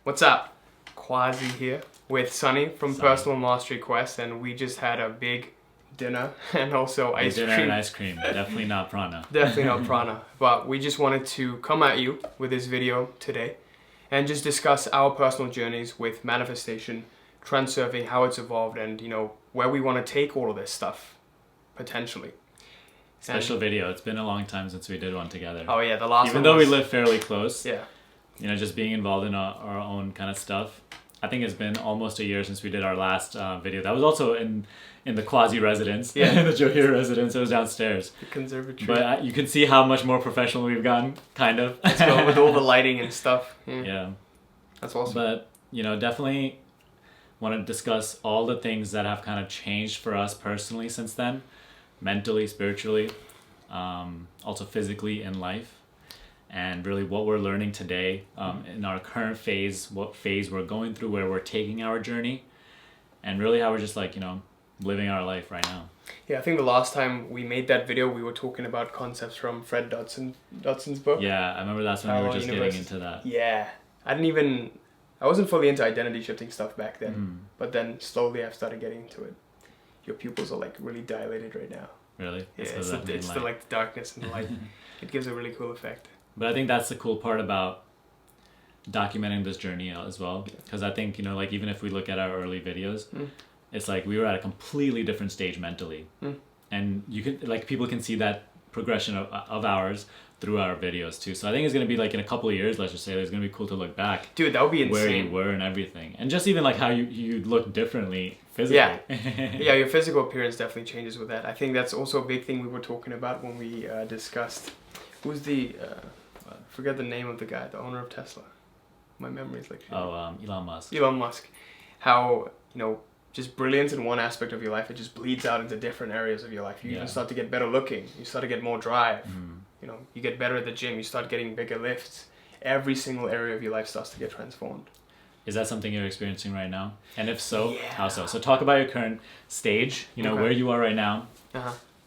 What's up? Quazi here with Sunny from Personal Mastery Quest, and we just had a big dinner and also ice cream. Dinner and ice cream. Definitely not prana. Definitely not prana. But we just wanted to come at you with this video today and just discuss our personal journeys with manifestation, transurfing, how it's evolved, and where we want to take all of this stuff potentially. Special video. It's been a long time since we did one together. Oh yeah, the last one. Even though we live fairly close. Yeah. Just being involved in our own kind of stuff. I think it's been almost a year since we did our last video. That was also in the Quazi residence, in the Johir residence. It was downstairs. The conservatory. But you can see how much more professional we've gotten, kind of. Let's go with all the lighting and stuff. Yeah. That's awesome. But, definitely want to discuss all the things that have kind of changed for us personally since then. Mentally, spiritually, also physically in life. And really what we're learning today in our current phase, what phase we're going through, where we're taking our journey, and really how we're just living our life right now. Yeah, I think the last time we made that video, we were talking about concepts from Fred Dodson's book. Yeah, I remember that's when we were just getting into that. Yeah, I wasn't fully into identity shifting stuff back then, but then slowly I've started getting into it. Your pupils are really dilated right now. Really? Yeah, it's the darkness and the light. It gives a really cool effect. But I think that's the cool part about documenting this journey as well. Because I think, even if we look at our early videos, it's like we were at a completely different stage mentally. And you can, people can see that progression of ours through our videos too. So I think it's going to be in a couple of years, let's just say, it's going to be cool to look back. Dude, that would be insane. Where you were and everything. And just even how you look differently physically. Yeah. Yeah, your physical appearance definitely changes with that. I think that's also a big thing we were talking about when we discussed, who's the... forget the name of the guy, the owner of Tesla. My memory's Elon Musk. Elon Musk. How, just brilliance in one aspect of your life, it just bleeds out into different areas of your life. You even start to get better looking. You start to get more drive. You get better at the gym. You start getting bigger lifts. Every single area of your life starts to get transformed. Is that something you're experiencing right now? And if so, how so? So talk about your current stage, where you are right now,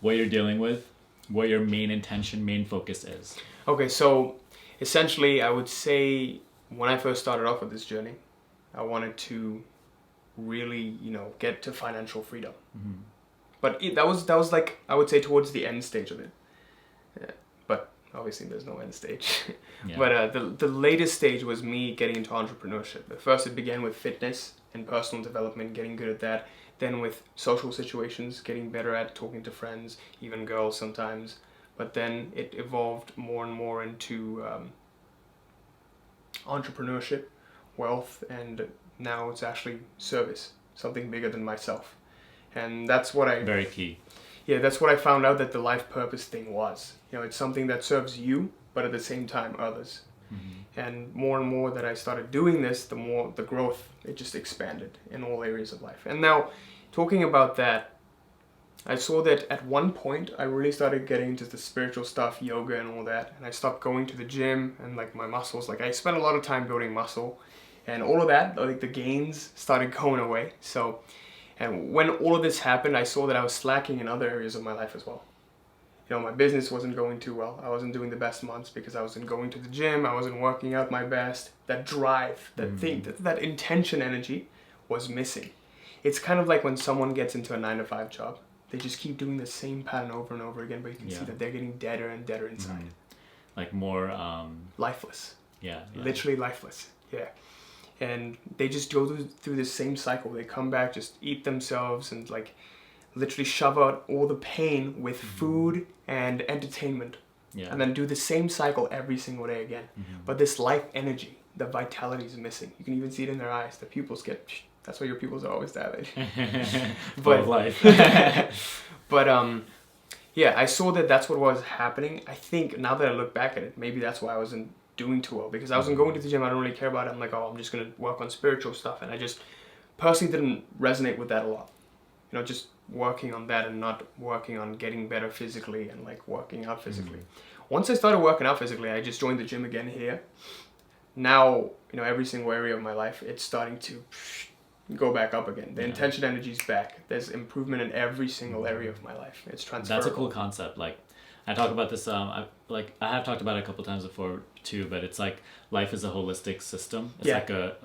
what you're dealing with, what your main intention, main focus is. Okay, so essentially, I would say when I first started off with this journey, I wanted to really, get to financial freedom. But that was I would say towards the end stage of it. But obviously, there's no end stage. But the latest stage was me getting into entrepreneurship. At first, it began with fitness and personal development, getting good at that. Then with social situations, getting better at talking to friends, even girls sometimes. But then it evolved more and more into entrepreneurship, wealth, and now it's actually service, something bigger than myself. And that's what Very key. Yeah, that's what I found out that the life purpose thing was. It's something that serves you, but at the same time others. And more that I started doing this, the more the growth, it just expanded in all areas of life. And now, talking about that, I saw that at one point I really started getting into the spiritual stuff, yoga and all that, and I stopped going to the gym and my muscles, I spent a lot of time building muscle, and all of that, the gains started going away. So, and when all of this happened, I saw that I was slacking in other areas of my life as well. My business wasn't going too well. I wasn't doing the best months because I wasn't going to the gym, I wasn't working out my best. That drive, that intention energy was missing. It's kind of like when someone gets into a 9-to-5 job. They just keep doing the same pattern over and over again, but you can see that they're getting deader and deader inside. More... lifeless. Yeah. Literally lifeless. Yeah. And they just go through the same cycle. They come back, just eat themselves, and literally shove out all the pain with food and entertainment. Yeah. And then do the same cycle every single day again. But this life energy, the vitality is missing. You can even see it in their eyes. The pupils get... That's why your pupils are always dilated. But life. But I saw that that's what was happening. I think now that I look back at it, maybe that's why I wasn't doing too well, because I wasn't going to the gym. I don't really care about it. I'm I'm just gonna work on spiritual stuff, and I just personally didn't resonate with that a lot. Just working on that and not working on getting better physically and working out physically. Once I started working out physically, I just joined the gym again here. Now, every single area of my life, it's starting to go back up again. The intention energy is back. There's improvement in every single area of my life. It's transferable. That's a cool concept. I talk about this. I have talked about it a couple times before too. But it's like life is a holistic system. It's like a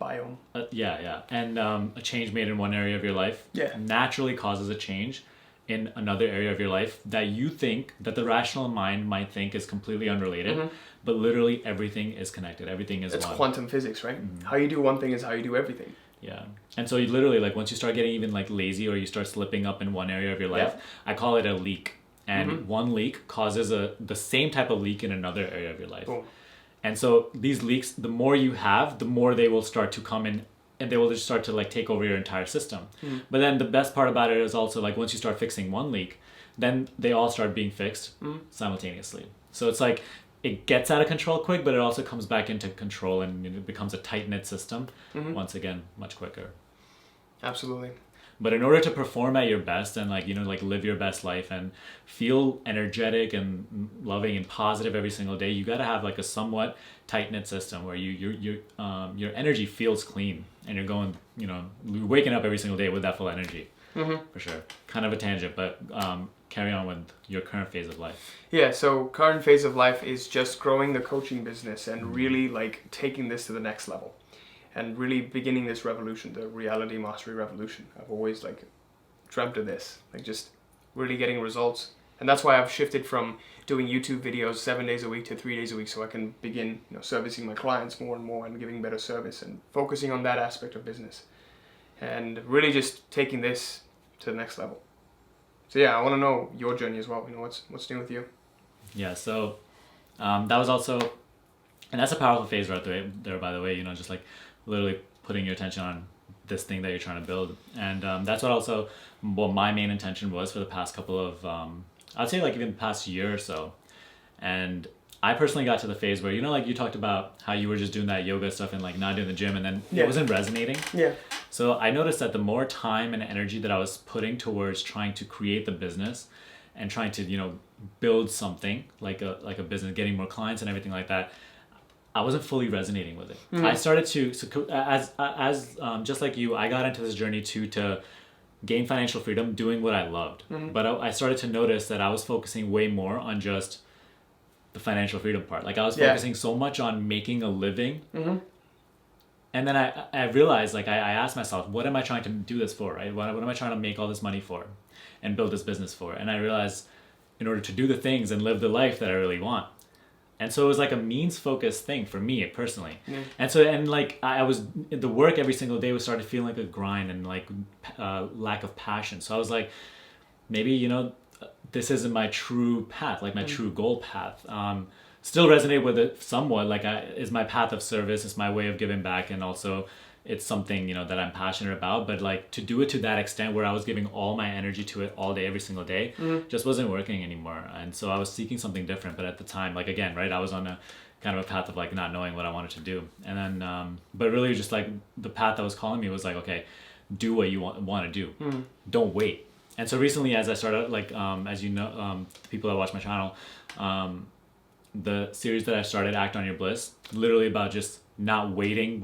biome. Yeah. And a change made in one area of your life naturally causes a change in another area of your life that you think that the rational mind might think is completely unrelated, but literally everything is connected. Everything is it's one. Quantum physics, right? How you do one thing is how you do everything. Yeah. And so you literally, like, once you start getting even like lazy or you start slipping up in one area of your life, I call it a leak. And one leak causes the same type of leak in another area of your life. Boom. And so these leaks, the more you have, the more they will start to come in, and they will just start to like take over your entire system. But then the best part about it is also like once you start fixing one leak, then they all start being fixed simultaneously. So it's like it gets out of control quick, but it also comes back into control, and it becomes a tight-knit system once again, much quicker. Absolutely. But in order to perform at your best and like, you know, like live your best life and feel energetic and loving and positive every single day, you got to have like a somewhat tight-knit system where your energy feels clean and you're going, you know, you're waking up every single day with that full energy. For sure. Kind of a tangent, but carry on with your current phase of life. Yeah, so current phase of life is just growing the coaching business and really like taking this to the next level. And really beginning this revolution, the reality mastery revolution. I've always like dreamt of this, like just really getting results. And that's why I've shifted from doing YouTube videos 7 days a week to 3 days a week, so I can begin, you know, servicing my clients more and more and giving better service and focusing on that aspect of business. And really just taking this to the next level. So yeah, I want to know your journey as well. You know, what's new with you? Yeah, so that was also, and that's a powerful phase right there, by the way, you know, just like literally putting your attention on this thing that you're trying to build. And that's what my main intention was for the past couple of, I'd say like even the past year or so. And I personally got to the phase where, you know, like you talked about how you were just doing that yoga stuff and like not doing the gym, and then it wasn't resonating. Yeah. So I noticed that the more time and energy that I was putting towards trying to create the business and trying to, you know, build something like a business, getting more clients and everything like that, I wasn't fully resonating with it. I started to, just like you, I got into this journey to gain financial freedom doing what I loved. But I started to notice that I was focusing way more on just the financial freedom part. Like I was focusing so much on making a living. And then I realized, like I asked myself, what am I trying to do this for, right? What am I trying to make all this money for and build this business for? And I realized in order to do the things and live the life that I really want. And so it was like a means-focused thing for me personally. And so, and like I was, the work every single day was started feeling like a grind and like lack of passion. So I was like, maybe, you know, this isn't my true path, like my true goal path. Still resonate with it somewhat, like is my path of service, it's my way of giving back, and also it's something, you know, that I'm passionate about. But like to do it to that extent where I was giving all my energy to it all day, every single day, just wasn't working anymore. And so I was seeking something different. But at the time, like again, right, I was on a kind of a path of like not knowing what I wanted to do. And then, but really just like the path that was calling me was like, okay, do what you want to do. Don't wait. And so recently, as I started, like, as you know, the people that watch my channel, the series that I started, Act on Your Bliss, literally about just not waiting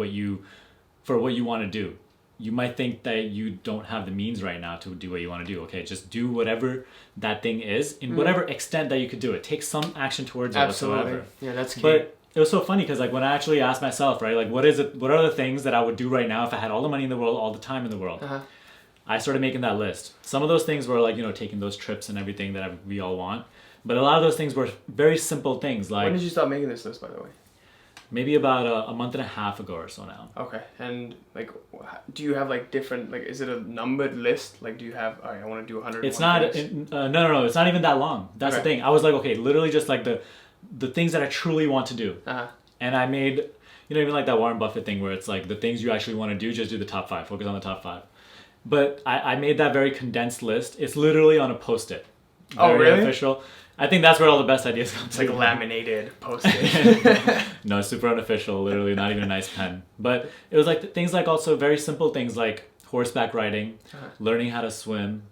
for what you want to do. You might think that you don't have the means right now to do what you want to do. Okay, just do whatever that thing is in whatever extent that you could do it. Take some action towards it whatsoever. Yeah, that's key. But it was so funny because like when I actually asked myself, right, like what are the things that I would do right now if I had all the money in the world, all the time in the world? I started making that list. Some of those things were like, you know, taking those trips and everything that we all want. But a lot of those things were very simple things. Like, when did you start making this list, by the way? Maybe about a month and a half ago or so now. Okay. And like, do you have like different, like, is it a numbered list? Like, do you have, all right, I want to do 100. It's not, no, it's not even that long. That's the thing. I was like, okay, literally just like the things that I truly want to do. And I made, you know, even like that Warren Buffett thing where it's like the things you actually want to do, just do the top 5, focus on the top 5. But I made that very condensed list. It's literally on a Post-it. Oh, really? Official. I think that's where all the best ideas come. It's like a laminated Post-it. No, super unofficial. Literally, not even a nice pen. But it was like things like also very simple things like horseback riding, learning how to swim,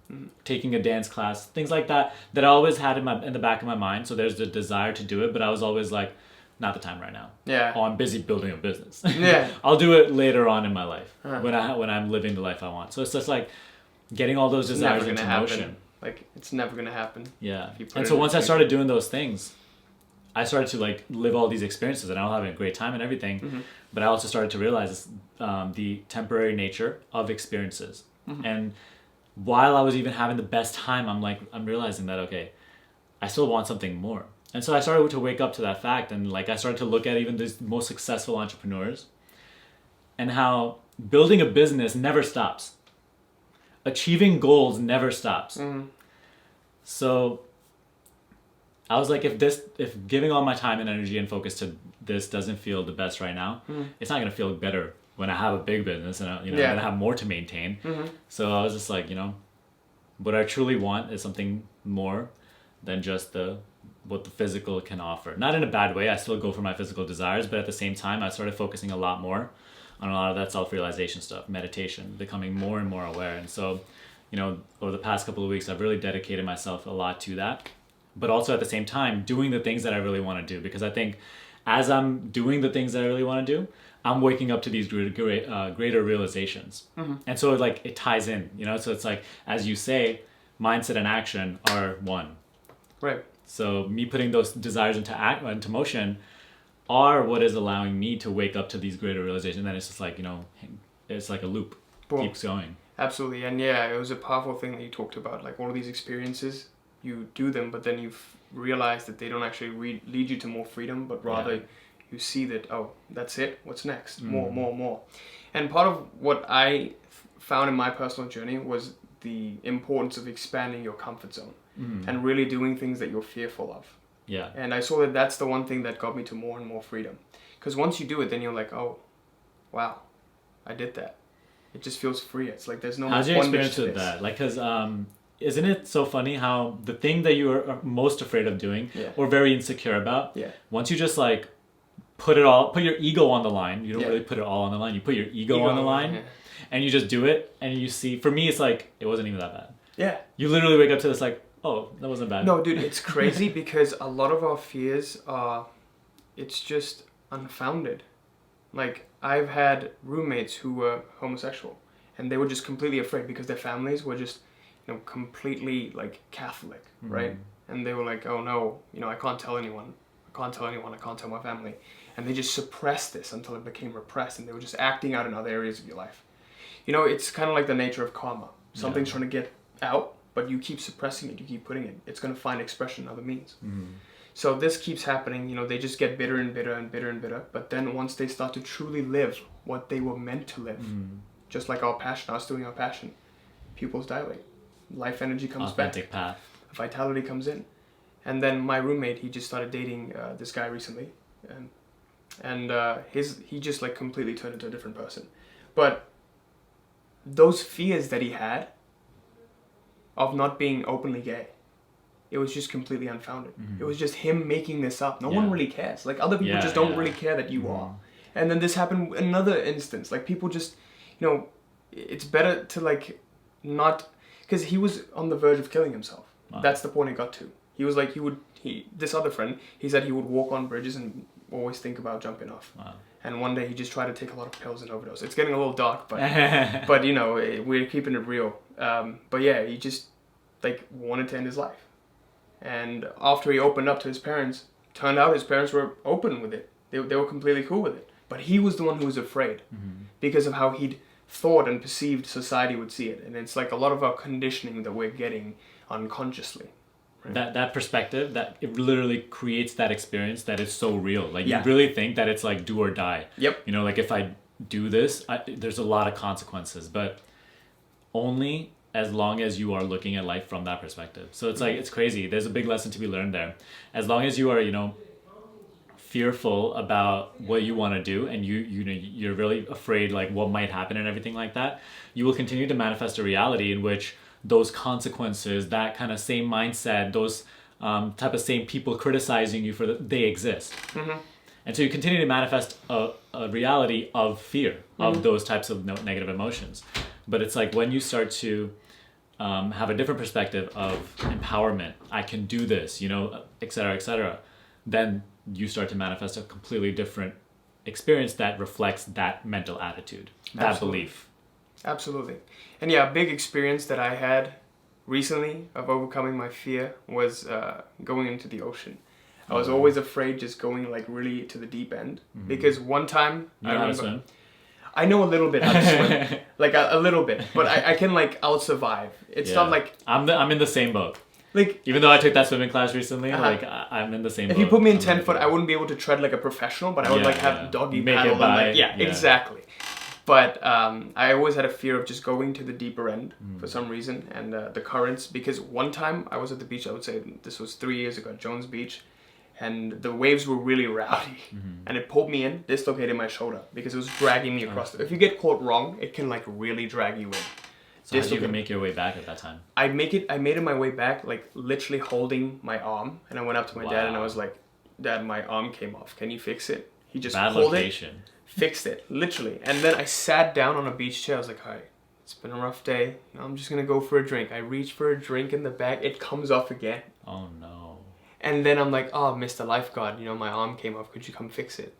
taking a dance class, things like that I always had in the back of my mind. So there's the desire to do it, but I was always like, not the time right now. Yeah. Oh, I'm busy building a business. Yeah. I'll do it later on in my life when I'm living the life I want. So it's just like getting all those desires into motion. Like, it's never going to happen. Yeah. If you put And it so in once the I future. started doing those things, I started to like live all these experiences, and I was having a great time and everything. Mm-hmm. But I also started to realize the temporary nature of experiences. Mm-hmm. And while I was even having the best time, I'm realizing that, okay, I still want something more. And so I started to wake up to that fact, and like I started to look at even these most successful entrepreneurs and how building a business never stops. Achieving goals never stops. Mm-hmm. So I was like, if giving all my time and energy and focus to this doesn't feel the best right now, it's not gonna feel better when I have a big business and I'm gonna have more to maintain. Mm-hmm. So I was just like, what I truly want is something more than just what the physical can offer. Not in a bad way. I still go for my physical desires, but at the same time, I started focusing a lot more on a lot of that self-realization stuff, meditation, becoming more and more aware. And so, over the past couple of weeks, I've really dedicated myself a lot to that. But also at the same time, doing the things that I really want to do. Because I think as I'm doing the things that I really want to do, I'm waking up to these greater realizations. Mm-hmm. And so it ties in, so it's like, as you say, mindset and action are one. Right. So me putting those desires into motion are what is allowing me to wake up to these greater realizations. And it's just like, it's like a loop. Boom. Keeps going. Absolutely. And yeah, it was a powerful thing that you talked about. Like all of these experiences, you do them, but then you've realized that they don't actually lead you to more freedom, but rather you see that, oh, that's it. What's next? More. And part of what I found in my personal journey was the importance of expanding your comfort zone and really doing things that you're fearful of. Yeah. And I saw that that's the one thing that got me to more and more freedom. Because once you do it, then you're like, oh, wow, I did that. It just feels free. It's like there's no How's your bondage experience to with this. that? Like, because isn't it so funny how the thing that you are most afraid of doing or very insecure about, once you just like put your ego on the line, you don't really put it all on the line, you put your ego on the line and you just do it, and you see, for me, it's like, it wasn't even that bad. Yeah. You literally wake up to this like, oh, that wasn't bad. No, dude, it's crazy because a lot of our fears are, it's just unfounded. Like, I've had roommates who were homosexual, and they were just completely afraid because their families were just, completely like Catholic, right? And they were like, oh no, I can't tell anyone. I can't tell my family. And they just suppressed this until it became repressed, and they were just acting out in other areas of your life. It's kind of like the nature of karma. Something's trying to get out, but you keep suppressing it, you keep putting it. It's going to find expression in other means. So this keeps happening, they just get bitter and bitter and bitter and bitter. But then once they start to truly live what they were meant to live, just like our passion, us doing our passion, pupils dilate. Life energy comes Authentic back. path. Vitality comes in. And then my roommate, he just started dating this guy recently. And he just like completely turned into a different person. But those fears that he had of not being openly gay, it was just completely unfounded. It was just him making this up. No one really cares. Like other people just don't really care that you are. And then this happened in another instance. Like people just, it's better to like not, because he was on the verge of killing himself. Wow. That's the point he got to. He was like, this other friend, he said he would walk on bridges and always think about jumping off. Wow. And one day he just tried to take a lot of pills and overdose. It's getting a little dark, but we're keeping it real. But yeah, he just like wanted to end his life. And after he opened up to his parents, turned out his parents were open with it. They were completely cool with it. But he was the one who was afraid because of how he'd thought and perceived society would see it. And it's like a lot of our conditioning that we're getting unconsciously. Right? That perspective, that it literally creates that experience that is so real. Like you really think that it's like do or die. Yep. Like if I do this, there's a lot of consequences, but only as long as you are looking at life from that perspective. So it's like, it's crazy. There's a big lesson to be learned there. As long as you are, fearful about what you want to do, and you're really afraid like what might happen and everything like that, you will continue to manifest a reality in which those consequences, that kind of same mindset, those type of same people criticizing you they exist. And so you continue to manifest a reality of fear, of those types of negative emotions. But it's like when you start to have a different perspective of empowerment, I can do this, et cetera, then you start to manifest a completely different experience that reflects that mental attitude, that belief. Absolutely. And yeah, a big experience that I had recently of overcoming my fear was going into the ocean. I was always afraid just going like really to the deep end because one time You know how to swim? I know a little bit how to swim, like a little bit, but I can like out survive. It's not like I'm in the same boat. Like even though I took that swimming class recently, like I'm in the same boat. If you put me in 10 foot, I wouldn't be able to tread like a professional, but I would have doggy paddle and exactly. But I always had a fear of just going to the deeper end for some reason, and the currents, because one time I was at the beach, I would say this was 3 years ago at Jones Beach, and the waves were really rowdy, and it pulled me in, dislocated my shoulder, because it was dragging me across. If you get caught wrong, it can like really drag you in. So how did you even make your way back at that time? I made it my way back, like literally holding my arm, and I went up to my dad and I was like, Dad, my arm came off. Can you fix it? He just pulled it, fixed it, literally. And then I sat down on a beach chair. I was like, all right, it's been a rough day. I'm just gonna go for a drink. I reach for a drink in the bag. It comes off again. Oh no. And then I'm like, oh, Mr. Lifeguard, my arm came off. Could you come fix it?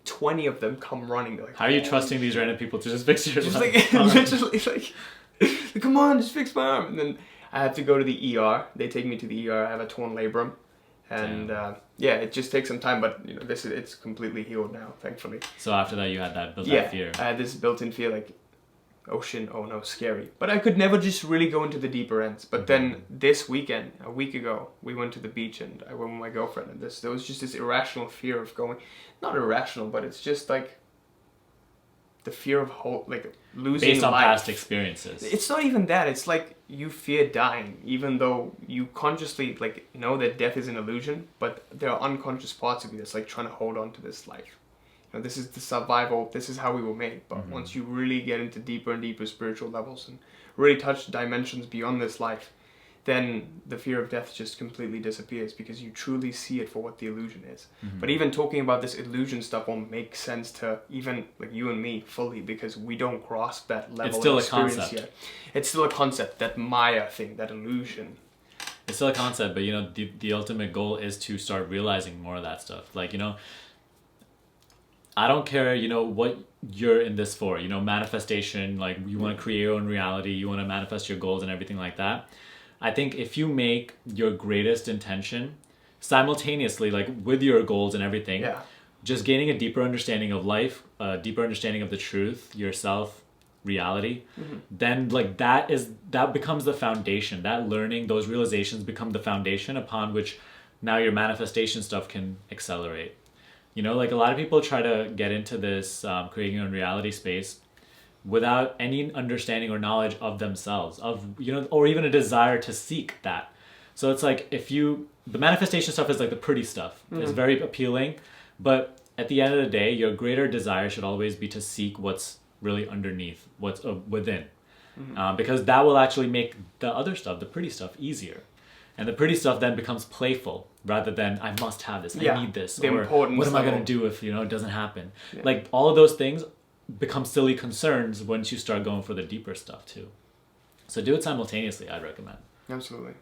20 of them come running. Like, how are you trusting these random people to just fix your just like literally like, come on, just fix my arm. And then I have to go to the ER. They take me to the ER. I have a torn labrum, and it just takes some time. But it's completely healed now, thankfully. So after that, you had that built-in fear. I had this built-in fear, like ocean. Oh no, scary. But I could never just really go into the deeper ends. But then this weekend, a week ago, we went to the beach, and I went with my girlfriend. And there was just this irrational fear of going. Not irrational, but it's just like the fear of losing based on life. Past experiences. It's not even that. It's like you fear dying, even though you consciously know that death is an illusion, but there are unconscious parts of you that's like trying to hold on to this life. This is the survival. This is how we were made. But once you really get into deeper and deeper spiritual levels and really touch dimensions beyond this life, then the fear of death just completely disappears because you truly see it for what the illusion is. But even talking about this illusion stuff won't make sense to even like you and me fully because we don't grasp that level it's still of experience a concept. yet. It's still a concept, that Maya thing, that illusion. It's still a concept, but the ultimate goal is to start realizing more of that stuff. Like, I don't care, what you're in this for, manifestation, like you want to create your own reality, you want to manifest your goals and everything like that. I think if you make your greatest intention simultaneously, like with your goals and everything, just gaining a deeper understanding of life, a deeper understanding of the truth, yourself, reality, then like that becomes the foundation. That learning, those realizations become the foundation upon which now your manifestation stuff can accelerate. Like a lot of people try to get into this creating your own reality space without any understanding or knowledge of themselves, or even a desire to seek that. So it's like the manifestation stuff is like the pretty stuff. It's very appealing, but at the end of the day, your greater desire should always be to seek what's really underneath, what's within. Because that will actually make the other stuff, the pretty stuff, easier. And the pretty stuff then becomes playful rather than I must have this, I need this, or what am I going to do if it doesn't happen? Yeah. Like all of those things become silly concerns once you start going for the deeper stuff too. So do it simultaneously, I'd recommend. Absolutely.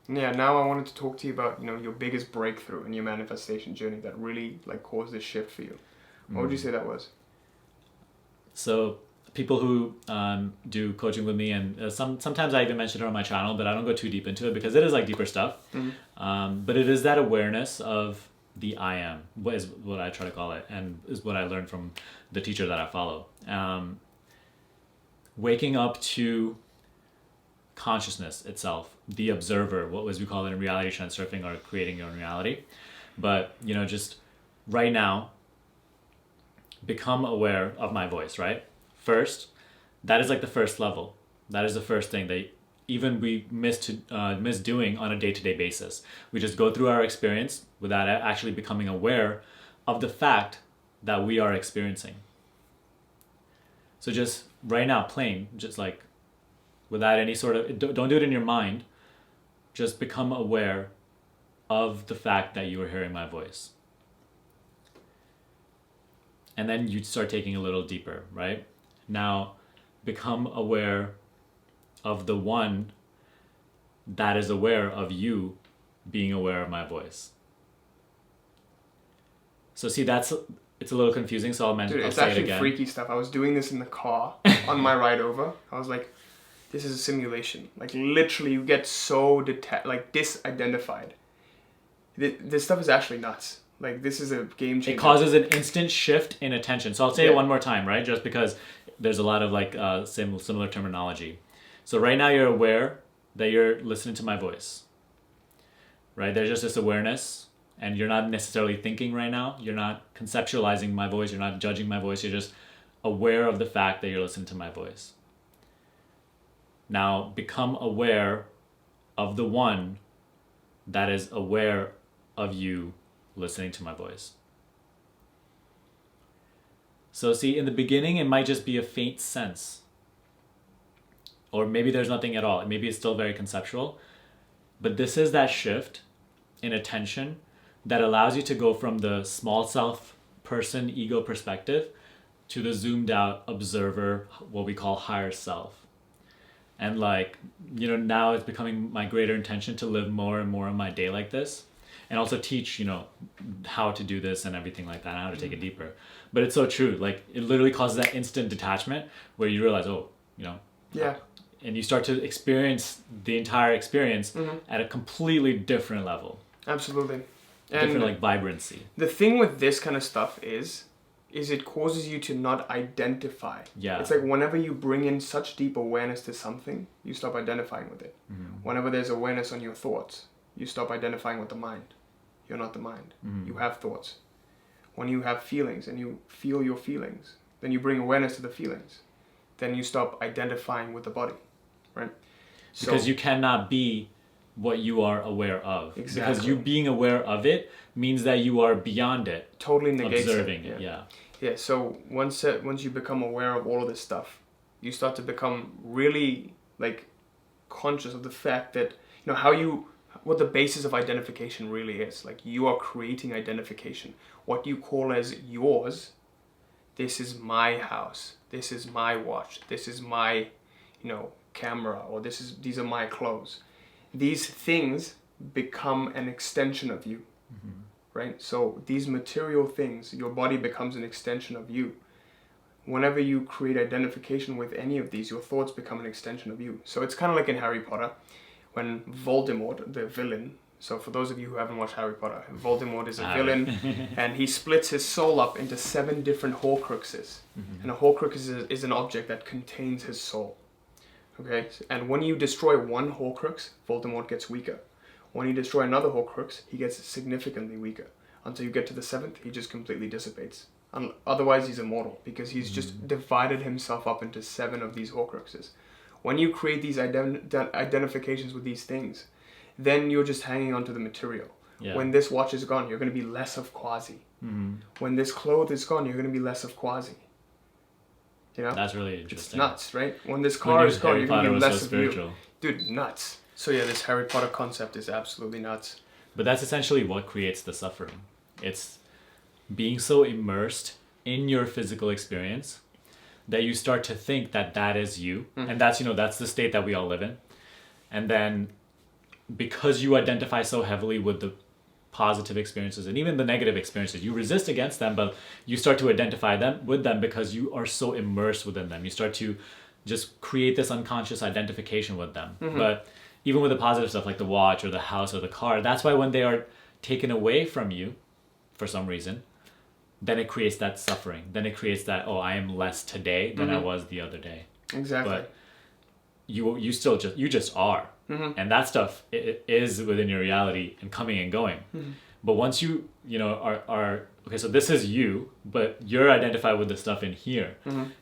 Yeah, now I wanted to talk to you about, your biggest breakthrough in your manifestation journey that really caused this shift for you. What would you say that was? So people who do coaching with me, and sometimes I even mention it on my channel, but I don't go too deep into it because it is deeper stuff. But it is that awareness of the I am, is what I try to call it, and is what I learned from the teacher that I follow. Waking up to consciousness itself, the observer, what we call it in reality transurfing, or creating your own reality. But, just right now, become aware of my voice, right? First, that is like the first level. That is the first thing that even we miss doing on a day-to-day basis. We just go through our experience without actually becoming aware of the fact that we are experiencing. So just right now, plain, just like without any sort of, don't do it in your mind, just become aware of the fact that you are hearing my voice. And then you start taking a little deeper, right? Now, become aware of the one that is aware of you being aware of my voice. So see, it's a little confusing, so I'll say it again. It's actually freaky stuff. I was doing this in the car on my ride over. I was like, this is a simulation. Like literally you get so disidentified. This stuff is actually nuts. Like this is a game changer. It causes an instant shift in attention. So I'll say it one more time, right? Just because there's a lot of like similar terminology. So right now you're aware that you're listening to my voice, right? There's just this awareness, and you're not necessarily thinking right now. You're not conceptualizing my voice. You're not judging my voice. You're just aware of the fact that you're listening to my voice. Now become aware of the one that is aware of you listening to my voice. So see, in the beginning, it might just be a faint sense. Or maybe there's nothing at all. Maybe it's still very conceptual. But this is that shift in attention that allows you to go from the small self person ego perspective to the zoomed out observer, what we call higher self. And like, you know, now it's becoming my greater intention to live more and more of my day like this. And also teach, you know, how to do this and everything like that, and how to take it deeper. But it's so true. Like, it literally causes that instant detachment where you realize, oh, you know. Yeah. And you start to experience the entire experience at a completely different level. Absolutely. Different, like, vibrancy. The thing with this kind of stuff is it causes you to not identify. Yeah. It's like whenever you bring in such deep awareness to something, you stop identifying with it. Whenever there's awareness on your thoughts, you stop identifying with the mind. You're not the mind. You have thoughts. When you have feelings and you feel your feelings, then you bring awareness to the feelings. Then you stop identifying with the body, right? Because you cannot be what you are aware of. Exactly. Because you being aware of it means that you are beyond it. Totally negates observing it. Yeah. Yeah. So once you become aware of all of this stuff, you start to become really like conscious of the fact that, you know, what the basis of identification really is. Like, you are creating identification. What you call as yours, this is my house, this is my watch, this is my, you know, camera, or these are my clothes. These things become an extension of you, right? So these material things, your body becomes an extension of you. Whenever you create identification with any of these, your thoughts become an extension of you. So it's kind of like in Harry Potter, when Voldemort, the villain, so for those of you who haven't watched Harry Potter, Voldemort is a villain, and he splits his soul up into 7 different Horcruxes. And a Horcrux is an object that contains his soul. Okay? And when you destroy one Horcrux, Voldemort gets weaker. When you destroy another Horcrux, he gets significantly weaker. Until you get to the 7th, he just completely dissipates. Otherwise, he's immortal, because he's just divided himself up into 7 of these Horcruxes. When you create these identifications with these things, then you're just hanging on to the material. Yeah. When this watch is gone, you're going to be less of Quazi. When this clothes is gone, you're going to be less of Quazi. You know? That's really interesting. It's nuts, right? When this car is gone, you're going to be less of you. Dude, nuts. So yeah, this Harry Potter concept is absolutely nuts. But that's essentially what creates the suffering. It's being so immersed in your physical experience that you start to think that that is you. And that's, you know, that's the state that we all live in. And then because you identify so heavily with the positive experiences and even the negative experiences, you resist against them, but you start to identify with them because you are so immersed within them. You start to just create this unconscious identification with them. But even with the positive stuff like the watch or the house or the car, that's why when they are taken away from you for some reason, then it creates that suffering. Then it creates that, oh, I am less today than I was the other day. Exactly. But you still just are. And that stuff is within your reality and coming and going. But once you know, are okay, so this is you, but you're identified with the stuff in here.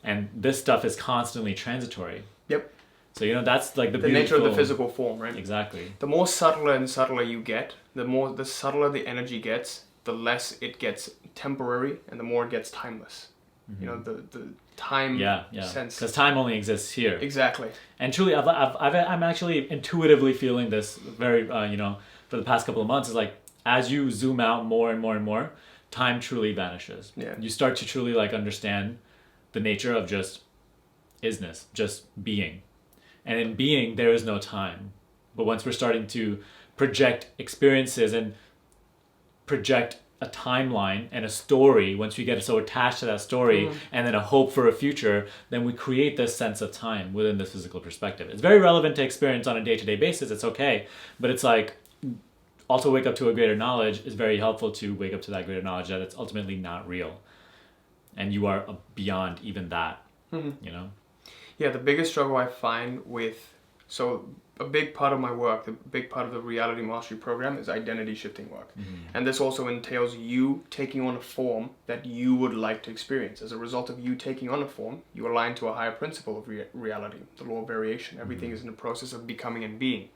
And this stuff is constantly transitory. Yep. So, you know, that's like the nature of the physical form, right? Exactly. The more subtler and subtler you get, the subtler the energy gets, the less it gets temporary and the more it gets timeless. You know, the time sense. Because time only exists here. Exactly. And truly, I'm actually intuitively feeling this very, you know, for the past couple of months, is like, as you zoom out more and more and more, time truly vanishes. Yeah. You start to truly like understand the nature of just isness, just being. And in being, there is no time. But once we're starting to project experiences and project a timeline and a story, once we get so attached to that story and then a hope for a future, then we create this sense of time within this physical perspective. It's very relevant to experience on a day-to-day basis. It's okay. But it's like, also wake up to a greater knowledge is very helpful to wake up to that greater knowledge that it's ultimately not real. And you are beyond even that, you know? Yeah, the biggest struggle I find with, so a big part of my work, the big part of the reality mastery program is identity shifting work. And this also entails you taking on a form that you would like to experience. As a result of you taking on a form, you align to a higher principle of reality, the law of variation. Everything is in the process of becoming and being.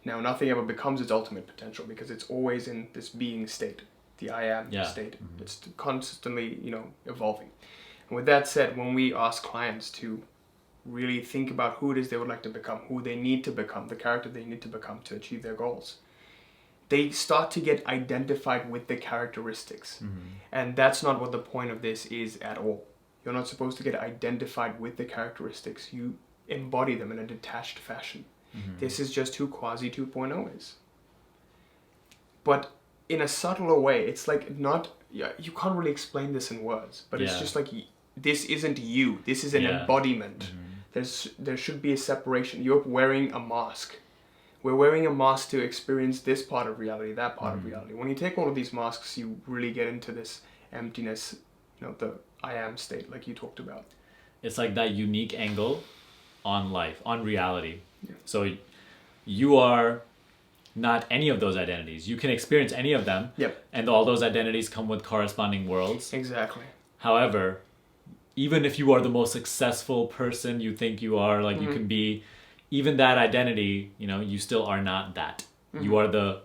Now, nothing ever becomes its ultimate potential because it's always in this being state, the I am state. It's constantly, evolving. And with that said, when we ask clients to really think about who it is they would like to become, who they need to become, the character they need to become to achieve their goals, they start to get identified with the characteristics. And that's not what the point of this is at all. You're not supposed to get identified with the characteristics. You embody them in a detached fashion. This is just who Quazi 2.0 is. But in a subtler way, it's like not, you can't really explain this in words, but it's just like, this isn't you. This is an embodiment. There should be a separation. You're wearing a mask. We're wearing a mask to experience this part of reality, that part of reality. When you take all of these masks, you really get into this emptiness, the I am state, like you talked about. It's like that unique angle on life, on reality. So you are not any of those identities. You can experience any of them. And all those identities come with corresponding worlds. Exactly. However, even if you are the most successful person you think you are, like you can be, even that identity, you still are not that. You are the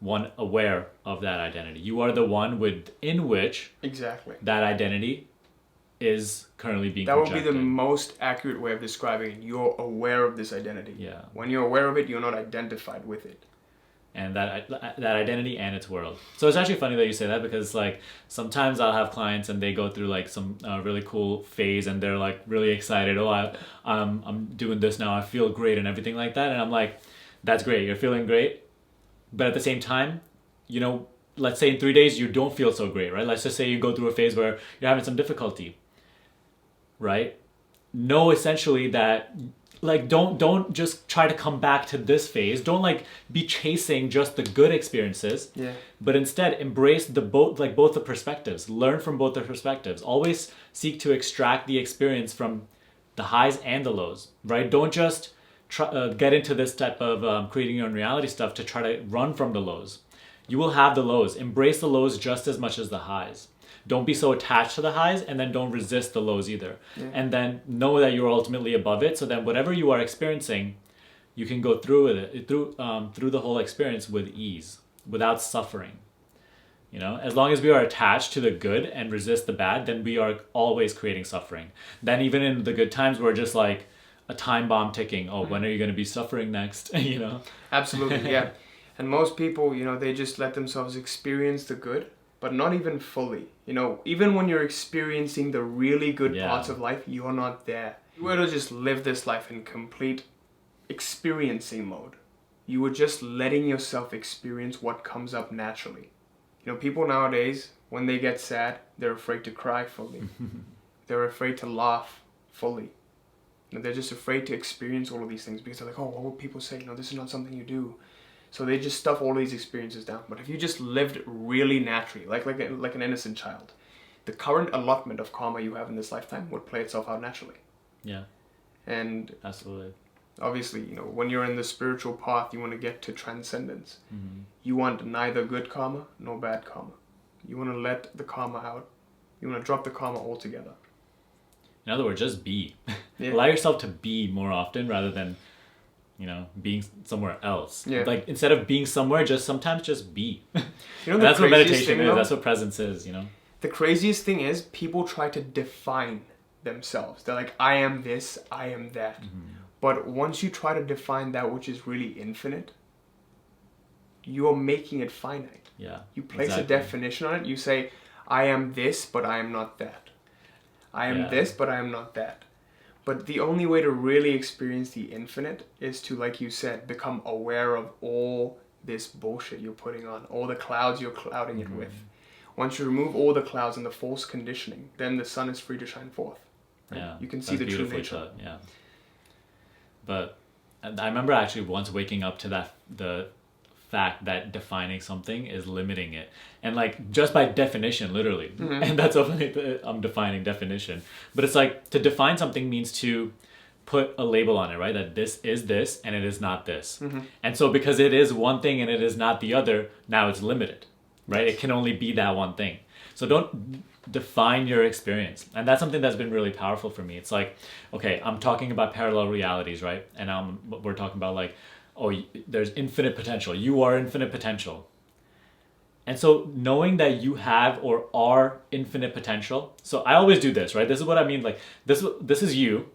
one aware of that identity. You are the one within which that identity is currently being projected. That would be the most accurate way of describing it. You're aware of this identity. When you're aware of it, you're not identified with it. And that identity and its world. So it's actually funny that you say that, because like sometimes I'll have clients and they go through like some really cool phase and they're like really excited. Oh, I'm doing this now. I feel great and everything like that. And I'm like, that's great. You're feeling great. But at the same time, let's say in 3 days you don't feel so great, right? Let's just say you go through a phase where you're having some difficulty, right? Know essentially that, like, don't just try to come back to this phase. Don't like be chasing just the good experiences. But instead embrace both the perspectives. Learn from both the perspectives. Always seek to extract the experience from the highs and the lows, right? Don't just get into this type of creating your own reality stuff to try to run from the lows. You will have the lows. Embrace the lows just as much as the highs. Don't be so attached to the highs, and then don't resist the lows either. And then know that you're ultimately above it, so then whatever you are experiencing, you can go through with it, through the whole experience with ease, without suffering. As long as we are attached to the good and resist the bad, then we are always creating suffering. Then even in the good times, we're just like a time bomb ticking. Oh, when are you going to be suffering next? Absolutely, yeah. And most people, they just let themselves experience the good, but not even fully. Even when you're experiencing the really good parts of life, you're not there. If you were to just live this life in complete experiencing mode, you were just letting yourself experience what comes up naturally. People nowadays, when they get sad, they're afraid to cry fully. They're afraid to laugh fully. They're just afraid to experience all of these things because they're like, oh, what will people say? This is not something you do. So they just stuff all these experiences down. But if you just lived really naturally, like an innocent child, the current allotment of karma you have in this lifetime would play itself out naturally. Yeah. And absolutely. Obviously, when you're in the spiritual path, you want to get to transcendence. You want neither good karma nor bad karma. You want to let the karma out. You want to drop the karma altogether. In other words, just be. Allow yourself to be more often rather than being somewhere else. Like instead of being somewhere, sometimes just be. That's what meditation is. That's what presence is. The craziest thing is people try to define themselves. They're like, I am this, I am that. But once you try to define that which is really infinite, you're making it finite. You place a definition on it. You say, I am this, but I am not that. I am this, but I am not that. But the only way to really experience the infinite is to, like you said, become aware of all this bullshit you're putting on, all the clouds you're clouding it with, Once you remove all the clouds and the false conditioning, then the sun is free to shine forth. Right? Yeah, You can see the true nature. Said, yeah. But I remember actually once waking up to the fact that defining something is limiting it. And like, just by definition, literally. Mm-hmm. And that's openly, I'm defining definition. But it's like, to define something means to put a label on it, right? That this is this and it is not this. Mm-hmm. And so because it is one thing and it is not the other, now it's limited, right? Yes. It can only be that one thing. So don't define your experience. And that's something that's been really powerful for me. It's like, okay, I'm talking about parallel realities, right? And we're talking about like, oh, there's infinite potential. You are infinite potential. And so knowing that you have or are infinite potential. So I always do this, right? This is what I mean. Like this is you,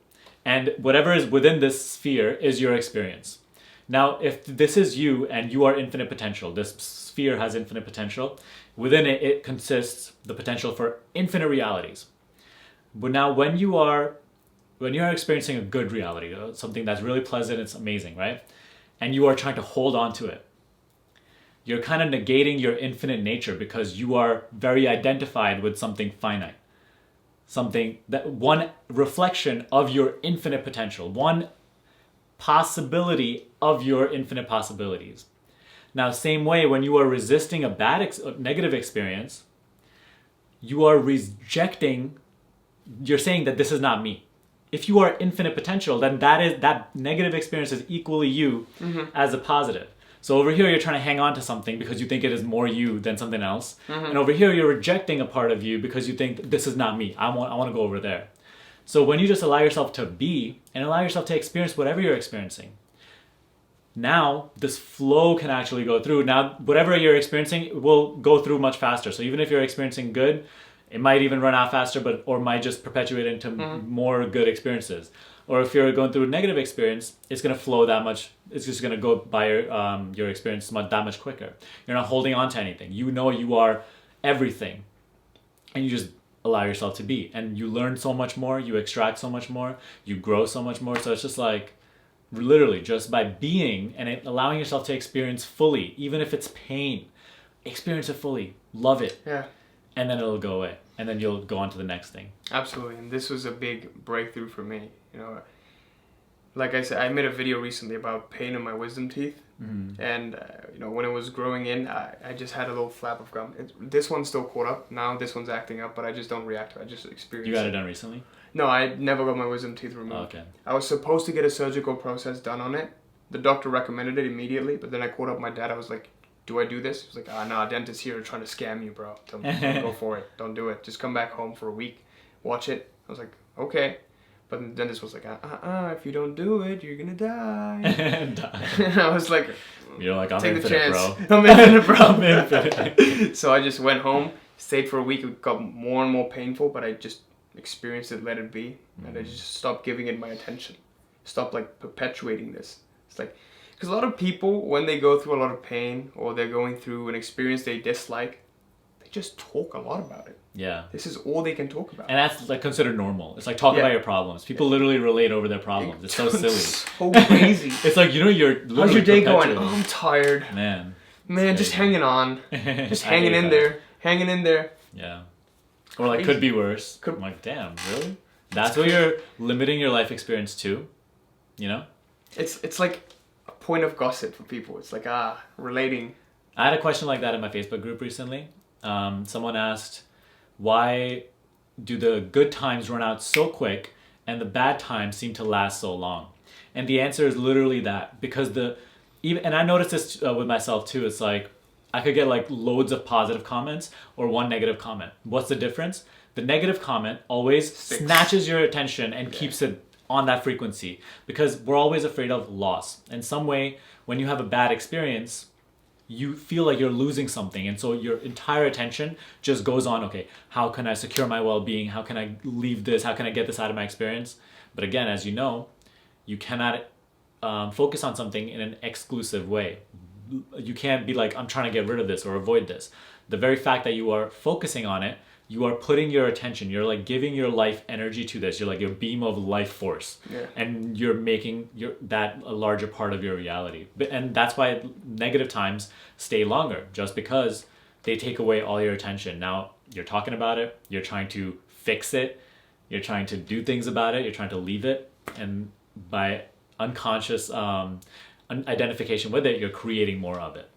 and whatever is within this sphere is your experience. Now, if this is you and you are infinite potential, this sphere has infinite potential. Within it, it consists the potential for infinite realities. But now when you are experiencing a good reality, something that's really pleasant, it's amazing, right? And you are trying to hold on to it, you're kind of negating your infinite nature because you are very identified with something finite. Something that one reflection of your infinite potential, one possibility of your infinite possibilities. Now, same way, when you are resisting a negative experience, you are rejecting, you're saying that this is not me. If you are infinite potential, then that negative experience is equally you as a positive. So over here, you're trying to hang on to something because you think it is more you than something else. Mm-hmm. And over here, you're rejecting a part of you because you think this is not me. I want to go over there. So when you just allow yourself to be and allow yourself to experience whatever you're experiencing, now this flow can actually go through. Now, whatever you're experiencing will go through much faster. So even if you're experiencing good, it might even run out faster, or might just perpetuate into more good experiences. Or if you're going through a negative experience, it's going to flow that much. It's just going to go by your experience that much quicker. You're not holding on to anything. You know you are everything. And you just allow yourself to be. And you learn so much more. You extract so much more. You grow so much more. So it's just like, literally, just by being and allowing yourself to experience fully, even if it's pain, experience it fully. Love it. Yeah. And then it'll go away. And then you'll go on to the next thing. Absolutely. And this was a big breakthrough for me. You know, like I said, I made a video recently about pain in my wisdom teeth. Mm-hmm. And, you know, when it was growing in, I just had a little flap of gum. This one's still caught up. Now this one's acting up, but I just don't react to it. I just experience it. You got it done recently? No, I never got my wisdom teeth removed. Oh, okay. I was supposed to get a surgical process done on it. The doctor recommended it immediately, but then I called up my dad. I was like, do I do this? He was like, nah, dentist here trying to scam you, bro. Don't go for it. Don't do it. Just come back home for a week. Watch it. I was like, okay. But the dentist was like, if you don't do it, you're going to die. And I was like, you're like, I'm take infinite, the chance. bro. I'm infinite, bro. I'm infinite. So I just went home, stayed for a week. It got more and more painful, but I just experienced it, let it be. And I just stopped giving it my attention. Stopped like perpetuating this. It's like, because a lot of people, when they go through a lot of pain or they're going through an experience they dislike, they just talk a lot about it. Yeah. This is all they can talk about. And that's like considered normal. It's like talk about your problems. People literally relate over their problems. It's so silly. So crazy. It's like, you know, you're literally how's your day going? Oh, I'm tired. Man, just hanging on. Just hanging in there. Hanging in there. Yeah. Or like, could be worse. I'm like, damn, really? That's what you're limiting your life experience to? You know? It's like a point of gossip for people. It's like, relating. I had a question like that in my Facebook group recently. Someone asked, why do the good times run out so quick and the bad times seem to last so long? And the answer is literally that. Because and I noticed this with myself too. It's like, I could get like loads of positive comments or one negative comment. What's the difference? The negative comment always snatches your attention and keeps it on that frequency, because we're always afraid of loss. In some way, when you have a bad experience, you feel like you're losing something. And so your entire attention just goes on, okay, how can I secure my well-being? How can I leave this? How can I get this out of my experience? But again, as you know, you cannot focus on something in an exclusive way. You can't be like, I'm trying to get rid of this or avoid this. The very fact that you are focusing on it, you are putting your attention, you're like giving your life energy to this. You're like your beam of life force. Yeah. And you're making that a larger part of your reality. And that's why negative times stay longer, just because they take away all your attention. Now you're talking about it, you're trying to fix it, you're trying to do things about it, you're trying to leave it, and by unconscious identification with it, you're creating more of it.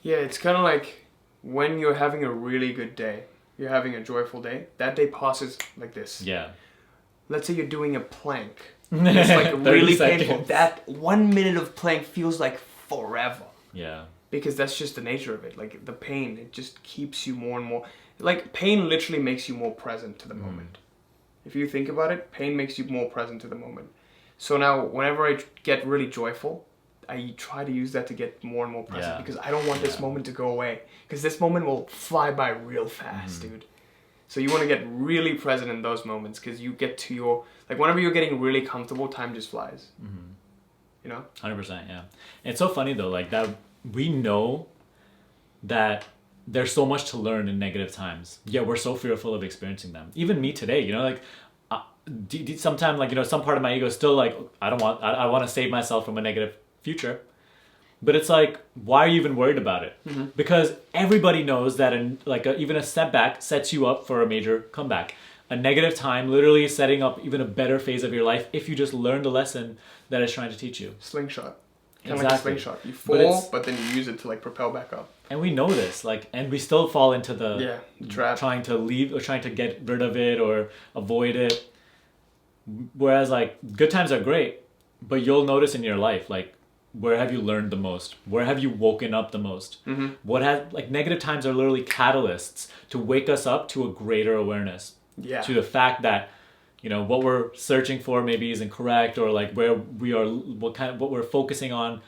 Yeah, it's kind of like when you're having a really good day, you're having a joyful day, that day passes like this. Yeah. Let's say you're doing a plank. It's like really painful. That 1 minute of plank feels like forever. Yeah. Because that's just the nature of it. Like the pain, it just keeps you more and more. Like pain literally makes you more present to the moment. If you think about it, pain makes you more present to the moment. So now, whenever I get really joyful, I try to use that to get more and more present because I don't want this moment to go away. Because this moment will fly by real fast, dude. So you want to get really present in those moments because you get to your... Like whenever you're getting really comfortable, time just flies. You know? 100%, yeah. It's so funny though, like that we know that there's so much to learn in negative times. Yeah, we're so fearful of experiencing them. Even me today, you know, like sometimes, like, you know, some part of my ego is still like, I want to save myself from a negative future. But it's like, why are you even worried about it? Because everybody knows that even a setback sets you up for a major comeback. A negative time literally is setting up even a better phase of your life if you just learn the lesson that it's trying to teach you. Slingshot. Exactly. Like a slingshot. You fall, but then you use it to like propel back up. And we know this, like, and we still fall into the trap, trying to leave or trying to get rid of it or avoid it. Whereas like good times are great, but you'll notice in your life, like, where have you learned the most? Where have you woken up the most? What has, like, negative times are literally catalysts to wake us up to a greater awareness. Yeah. To the fact that, you know, what we're searching for maybe isn't correct, or like where we are, what we're focusing on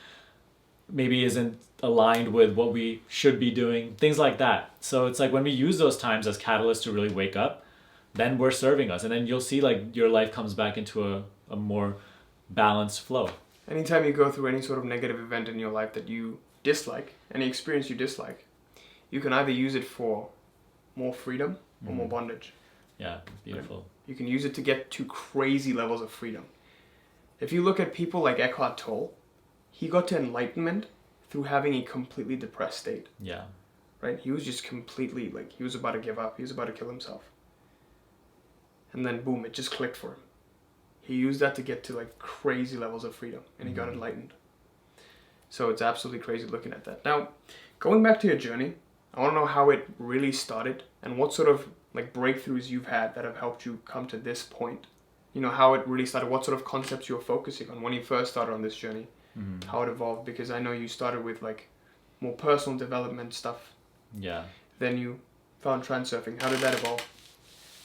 maybe isn't aligned with what we should be doing, things like that. So it's like when we use those times as catalysts to really wake up, then we're serving us. And then you'll see like your life comes back into a more balanced flow. Anytime you go through any sort of negative event in your life that you dislike, any experience you dislike, you can either use it for more freedom or more bondage. Yeah, beautiful. You can use it to get to crazy levels of freedom. If you look at people like Eckhart Tolle, he got to enlightenment through having a completely depressed state. Yeah. Right? He was just completely, like, he was about to give up. He was about to kill himself. And then, boom, it just clicked for him. He used that to get to, like, crazy levels of freedom. And he got enlightened. So it's absolutely crazy looking at that. Now, going back to your journey, I want to know how it really started and what sort of, like, breakthroughs you've had that have helped you come to this point. You know, how it really started, what sort of concepts you were focusing on when you first started on this journey. How it evolved, because I know you started with like more personal development stuff. Yeah. Then you found Transurfing. How did that evolve?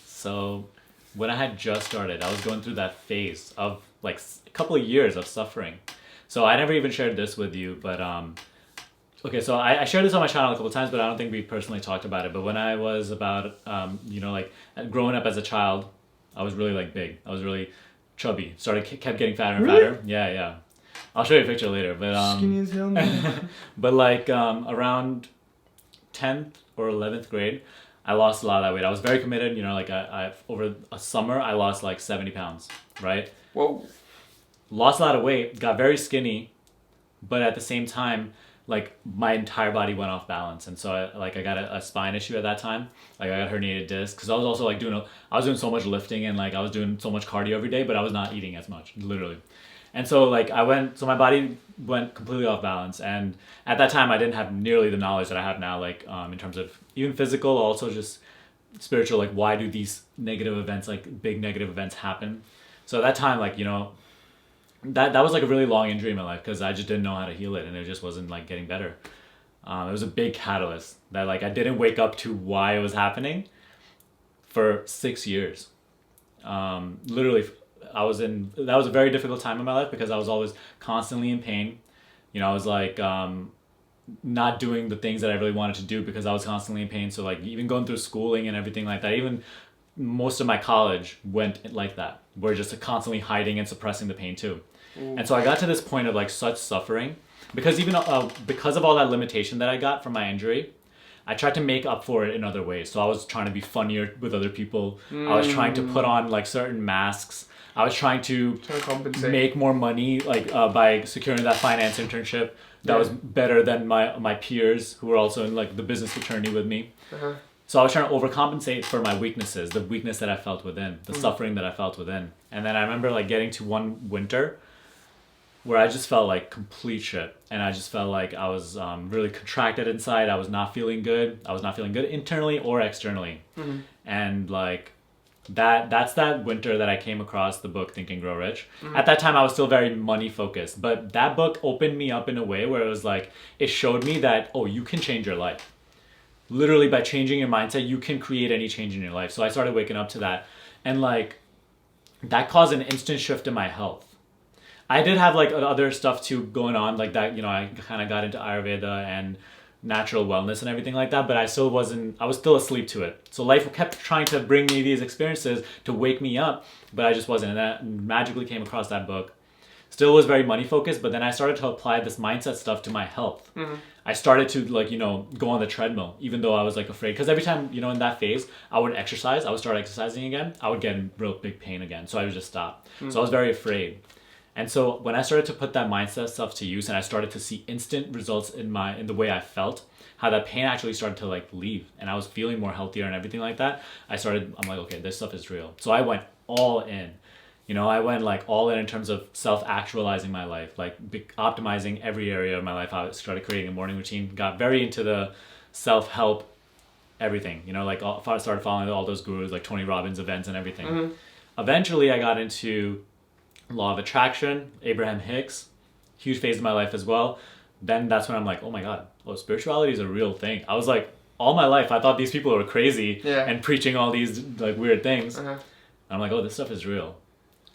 So when I had just started, I was going through that phase of like a couple of years of suffering. So I never even shared this with you, but okay, so I shared this on my channel a couple of times, but I don't think we personally talked about it. But when I was about, you know, like growing up as a child, I was really like big. I was really chubby. Kept getting fatter and fatter. Yeah. I'll show you a picture later, but skinny as hell, man. but like around 10th or 11th grade, I lost a lot of that weight. I was very committed, you know, like I over a summer I lost like 70 pounds, right? Whoa. Lost a lot of weight, got very skinny, but at the same time, like my entire body went off balance, and so I got a spine issue at that time. Like I got herniated disc because I was also like I was doing so much lifting and like I was doing so much cardio every day, but I was not eating as much, literally. And so like my body went completely off balance, and at that time I didn't have nearly the knowledge that I have now, like in terms of even physical, also just spiritual, like why do these negative events, like big negative events happen. So at that time, like, you know, that was like a really long injury in my life because I just didn't know how to heal it, and it just wasn't like getting better. It was a big catalyst that like I didn't wake up to why it was happening for 6 years. Literally, that was a very difficult time in my life because I was always constantly in pain. You know, I was like not doing the things that I really wanted to do because I was constantly in pain. So like even going through schooling and everything like that, even most of my college went like that. We're just constantly hiding and suppressing the pain too. Ooh. And so I got to this point of like such suffering because even because of all that limitation that I got from my injury, I tried to make up for it in other ways. So I was trying to be funnier with other people. I was trying to put on like certain masks. I was trying to compensate, make more money, like by securing that finance internship, that was better than my peers who were also in like the business fraternity with me. Uh-huh. So I was trying to overcompensate for my weaknesses, the weakness that I felt within, the suffering that I felt within. And then I remember like getting to one winter where I just felt like complete shit. And I just felt like I was really contracted inside. I was not feeling good. I was not feeling good internally or externally. Mm-hmm. And like that's that winter that I came across the book Think and Grow Rich. Mm-hmm. At that time I was still very money focused, but that book opened me up in a way where it was like, it showed me that, oh, you can change your life. Literally by changing your mindset, you can create any change in your life. So I started waking up to that. And like, that caused an instant shift in my health. I did have like other stuff too going on like that, you know, I kind of got into Ayurveda and natural wellness and everything like that, but I was still asleep to it. So life kept trying to bring me these experiences to wake me up, but I just wasn't. And that magically came across that book. Still was very money focused, but then I started to apply this mindset stuff to my health. Mm-hmm. I started to like, you know, go on the treadmill, even though I was like afraid. Because every time, you know, in that phase, I would start exercising again, I would get in real big pain again. So I would just stop. Mm-hmm. So I was very afraid. And so when I started to put that mindset stuff to use and I started to see instant results in the way I felt, how that pain actually started to like leave and I was feeling more healthier and everything like that, I'm like, okay, this stuff is real. So I went all in. You know, I went like all in terms of self-actualizing my life, like optimizing every area of my life. I started creating a morning routine, got very into the self-help, everything, you know, like I started following all those gurus, like Tony Robbins events and everything. Mm-hmm. Eventually I got into Law of Attraction, Abraham Hicks, huge phase of my life as well. Then that's when I'm like, oh my God, spirituality is a real thing. I was like, all my life I thought these people were crazy and preaching all these like weird things. Uh-huh. And I'm like, oh, this stuff is real.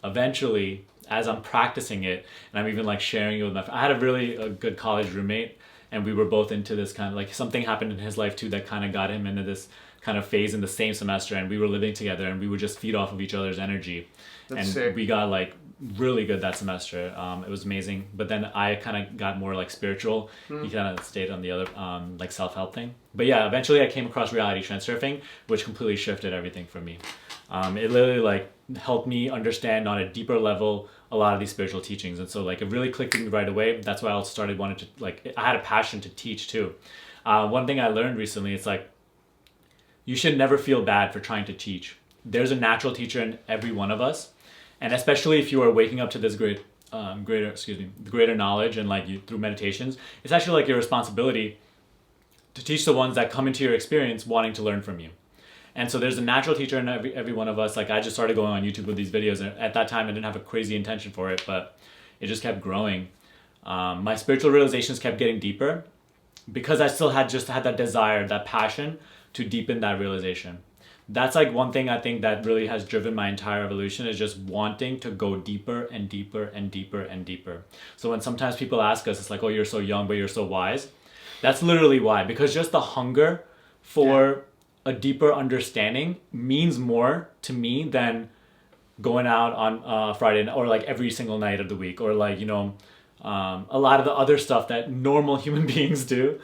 Eventually, as I'm practicing it, and I'm even like sharing it with I had a good college roommate, and we were both into this kind of like, something happened in his life too that kind of got him into this kind of phase in the same semester, and we were living together and we would just feed off of each other's energy. That's and sick. We got like really good that semester. It was amazing. But then I kind of got more like spiritual. He kind of stayed on the other like self-help thing. But yeah, eventually I came across reality transurfing, which completely shifted everything for me. It literally like helped me understand on a deeper level a lot of these spiritual teachings. And so like it really clicked in right away. That's why I also started wanting to like, I had a passion to teach too. One thing I learned recently, it's like, you should never feel bad for trying to teach. There's a natural teacher in every one of us. And especially if you are waking up to this greater knowledge and like you through meditations, it's actually like your responsibility to teach the ones that come into your experience wanting to learn from you. And so there's a natural teacher in every one of us. Like I just started going on YouTube with these videos, and at that time I didn't have a crazy intention for it, but it just kept growing. My spiritual realizations kept getting deeper because I still had that desire, that passion to deepen that realization. That's like one thing I think that really has driven my entire evolution, is just wanting to go deeper and deeper and deeper and deeper. So when sometimes people ask us, it's like, oh, you're so young, but you're so wise. That's literally why, because just the hunger for a deeper understanding means more to me than going out on Friday or like every single night of the week, or like, you know, a lot of the other stuff that normal human beings do.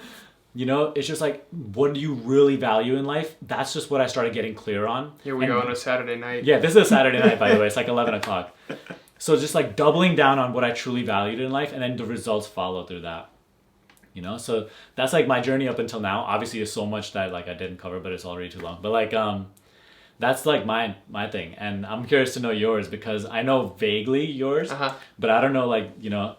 You know, it's just like, what do you really value in life? That's just what I started getting clear on. Here we go on a Saturday night. Yeah, this is a Saturday night, by the way. It's like 11 o'clock. So just like doubling down on what I truly valued in life, and then the results follow through that. You know, so that's like my journey up until now. Obviously, there's so much that like I didn't cover, but it's already too long. But like, that's like my thing. And I'm curious to know yours, because I know vaguely yours, but I don't know, like, you know,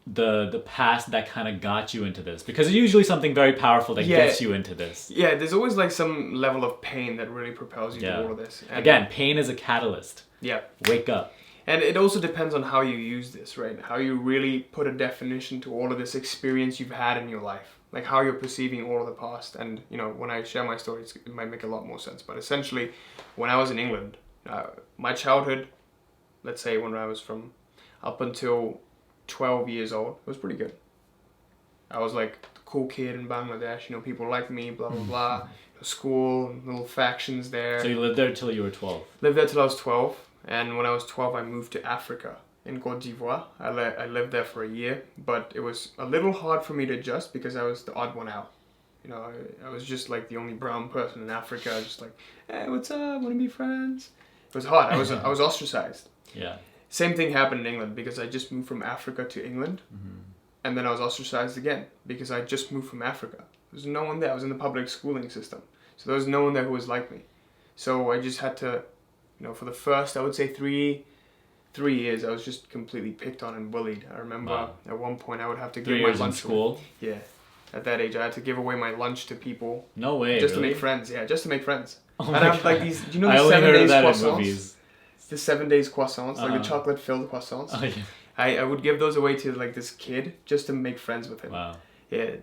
the past that kind of got you into this, because it's usually something very powerful that gets you into this. Yeah, there's always like some level of pain that really propels you to all of this. And again, pain is a catalyst. Yeah. Wake up. And it also depends on how you use this, right? How you really put a definition to all of this experience you've had in your life. Like how you're perceiving all of the past. And, you know, when I share my story, it might make a lot more sense. But essentially, when I was in England, my childhood, let's say when I was from up until 12 years old, it was pretty good. I was like the cool kid in Bangladesh, you know, people liked me, blah, blah, blah. School, little factions there. So you lived there till you were 12? Lived there till I was 12. And when I was 12, I moved to Africa, in Côte d'Ivoire. I lived there for a year, but it was a little hard for me to adjust because I was the odd one out. You know, I was just like the only brown person in Africa, just like, hey, what's up, wanna be friends? It was hard, I was ostracized. Yeah. Same thing happened in England, because I just moved from Africa to England. And then I was ostracized again because I just moved from Africa. There was no one there. I was in the public schooling system. So there was no one there who was like me. So I just had to, for the first, I would say 3 years, I was just completely picked on and bullied. I remember at one point I would have to give my lunch in school. Yeah. At that age, I had to give away my lunch to people. No way. Just really? to make friends. Yeah, just to make friends. Oh and I have like these, the I only 7 heard days of that croissants? in movies. The 7 days croissants, like the chocolate filled croissants. Oh, yeah. I would give those away to like this kid just to make friends with him. Wow. Yeah,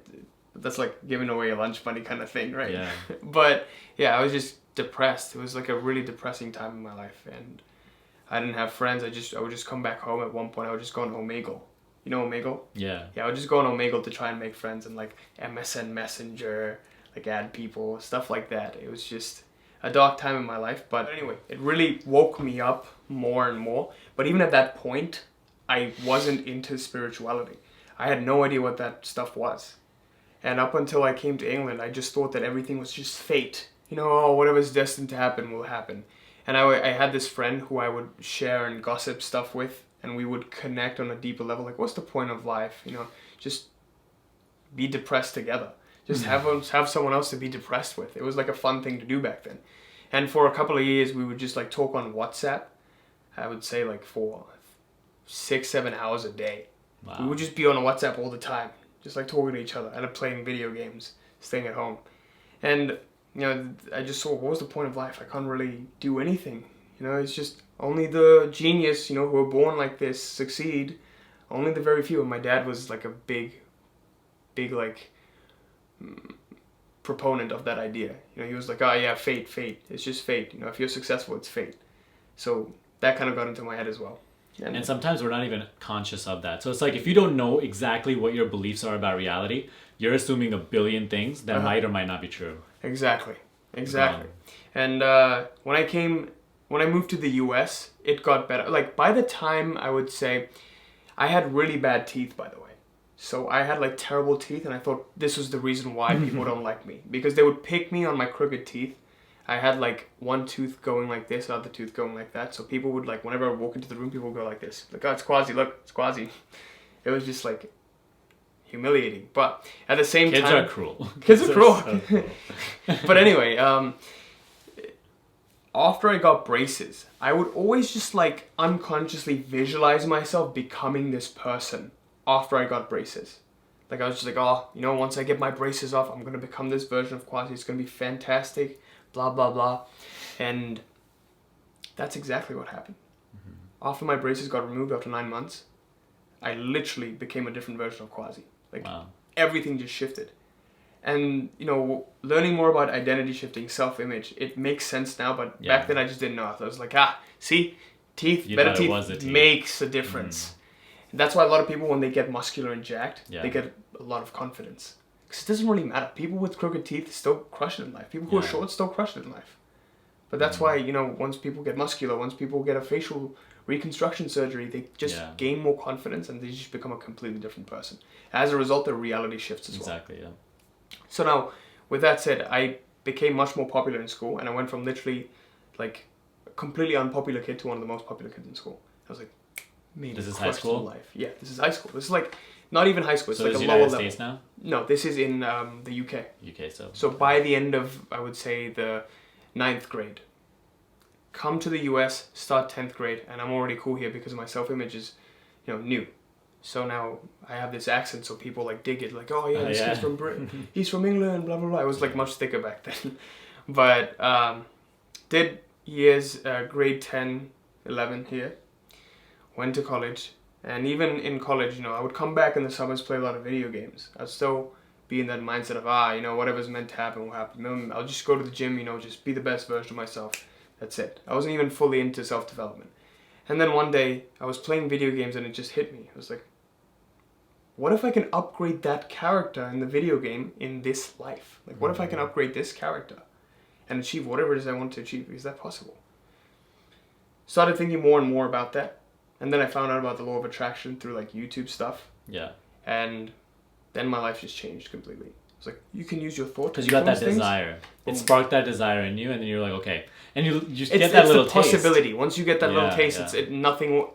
that's like giving away your lunch money kind of thing, right? Yeah. But yeah, I was just depressed. It was like a really depressing time in my life, and I didn't have friends. I would just come back home. At one point, I would just go on Omegle. You know Omegle? Yeah. Yeah, I would just go on Omegle to try and make friends and like MSN Messenger, like add people, stuff like that. It was just a dark time in my life. But anyway, it really woke me up more and more. But even at that point, I wasn't into spirituality. I had no idea what that stuff was. And up until I came to England, I just thought that everything was just fate. Whatever's destined to happen will happen. And I had this friend who I would share and gossip stuff with, and we would connect on a deeper level. Like, what's the point of life? Just be depressed together. Just have someone else to be depressed with. It was like a fun thing to do back then. And for a couple of years, we would just like talk on WhatsApp. I would say like for 6-7 hours a day. Wow. We would just be on WhatsApp all the time, just like talking to each other and playing video games, staying at home. And I just saw, what was the point of life? I can't really do anything. It's just only the genius, who are born like this succeed. Only the very few. And my dad was like a big like proponent of that idea. He was like, oh yeah, fate. It's just fate. If you're successful, it's fate. So that kind of got into my head as well. And sometimes we're not even conscious of that. So it's like if you don't know exactly what your beliefs are about reality, you're assuming a billion things that might or might not be true. Exactly. And when I moved to the US, it got better. Like by the time, I would say, I had really bad teeth, by the way. So I had like terrible teeth, and I thought this was the reason why people don't like me, because they would pick me on my crooked teeth. I had like one tooth going like this, other tooth going like that. So people would like, whenever I walk into the room, people would go like this. Like, oh, it's Quazi, look, it's Quazi. It was just like humiliating. But at the same time... Kids are cruel. Kids are cruel. So cruel. But anyway, after I got braces, I would always just like unconsciously visualize myself becoming this person after I got braces. Like I was just like, once I get my braces off, I'm going to become this version of Quazi. It's going to be fantastic. Blah, blah, blah. And that's exactly what happened. Mm-hmm. After my braces got removed after 9 months, I literally became a different version of Quazi. Like, everything just shifted. And, learning more about identity shifting, self-image, it makes sense now, but back then I just didn't know. I was like, see, better teeth makes a difference. And that's why a lot of people, when they get muscular and jacked, they get a lot of confidence. Because it doesn't really matter. People with crooked teeth still crush it in life. People who are short still crush it in life. But that's why, once people get muscular, once people get a facial reconstruction surgery, they just gain more confidence and they just become a completely different person. As a result, their reality shifts as well. Exactly, yeah. So now, with that said, I became much more popular in school, and I went from literally like a completely unpopular kid to one of the most popular kids in school. I was like, this is high school? Life. Yeah, this is high school. This is like, not even high school. It's so like a United lower level. States now? No, this is in the UK. UK, so... So by the end of, I would say, the 9th grade, come to the US, start 10th grade, and I'm already cool here because my self-image is, new. So now I have this accent, so people like dig it, like, oh yeah, this kid's from Britain, he's from England, blah, blah, blah. I was like much thicker back then. But did years, grade 10, 11 here, went to college. And even in college, I would come back in the summers, play a lot of video games. I'd still be in that mindset of, whatever's meant to happen will happen. I'll just go to the gym, just be the best version of myself. That's it. I wasn't even fully into self-development. And then one day, I was playing video games and it just hit me. I was like, what if I can upgrade that character in the video game in this life? Like, what if I can upgrade this character and achieve whatever it is I want to achieve? Is that possible? Started thinking more and more about that. And then I found out about the law of attraction through like YouTube stuff. Yeah. And then my life just changed completely. It's like, you can use your thought. Because you got that desire. It sparked that desire in you, and then you're like, okay. And you just get that little taste. It's the possibility. Once you get that little taste, it's nothing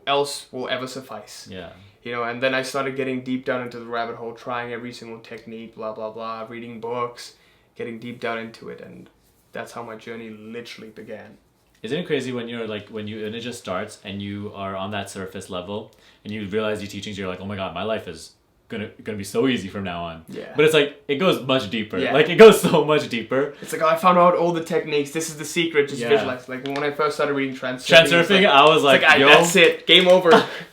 else will ever suffice. Yeah. You know, and then I started getting deep down into the rabbit hole, trying every single technique, blah, blah, blah, reading books, getting deep down into it. And that's how my journey literally began. Isn't it crazy when it just starts and you are on that surface level and you realize your teachings, you're like, oh my God, my life is gonna be so easy from now on. Yeah. But it's like, it goes much deeper. Yeah. Like, it goes so much deeper. It's like, oh, I found out all the techniques. This is the secret. Just visualize. Like, when I first started reading Transurfing, I was like, yo. That's it. Game over.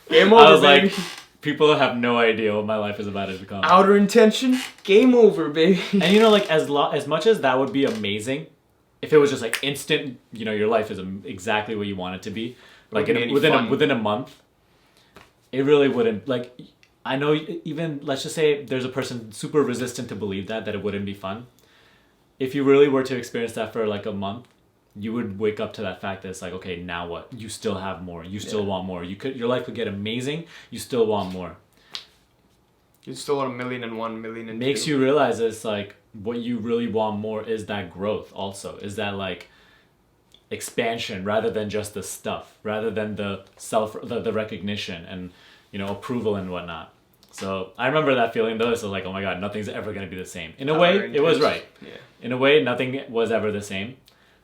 Game over, I was baby. like, people have no idea what my life is about to become. Outer intention, game over, baby. And you know, like, as much as that would be amazing, if it was just like instant, you know, your life is exactly what you want it to be, like within a month, it really wouldn't. Like, I know, even let's just say there's a person super resistant to believe that it wouldn't be fun. If you really were to experience that for like a month, you would wake up to that fact that it's like, okay, now what? You still have more. You still want more. Your life could get amazing. You still want more. You still want 1,000,001, million. Makes you realize it's like, what you really want more is that growth also, is that like expansion rather than just the stuff, rather than the recognition and, you know, approval and whatnot. So I remember that feeling though. It's like, oh my God, nothing's ever going to be the same. In a way, it was right. Yeah. In a way, nothing was ever the same.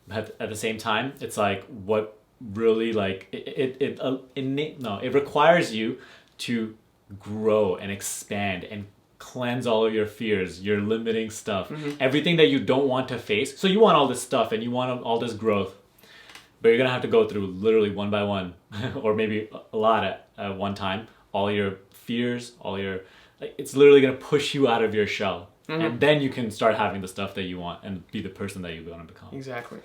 But at the same time, it's like, what really like, it requires you to grow and expand and cleanse all of your fears, your limiting stuff, everything that you don't want to face. So you want all this stuff and you want all this growth, but you're gonna have to go through literally one by one, or maybe a lot at one time, all your fears, all your, like, it's literally gonna push you out of your shell, and then you can start having the stuff that you want and be the person that you want to become. Exactly.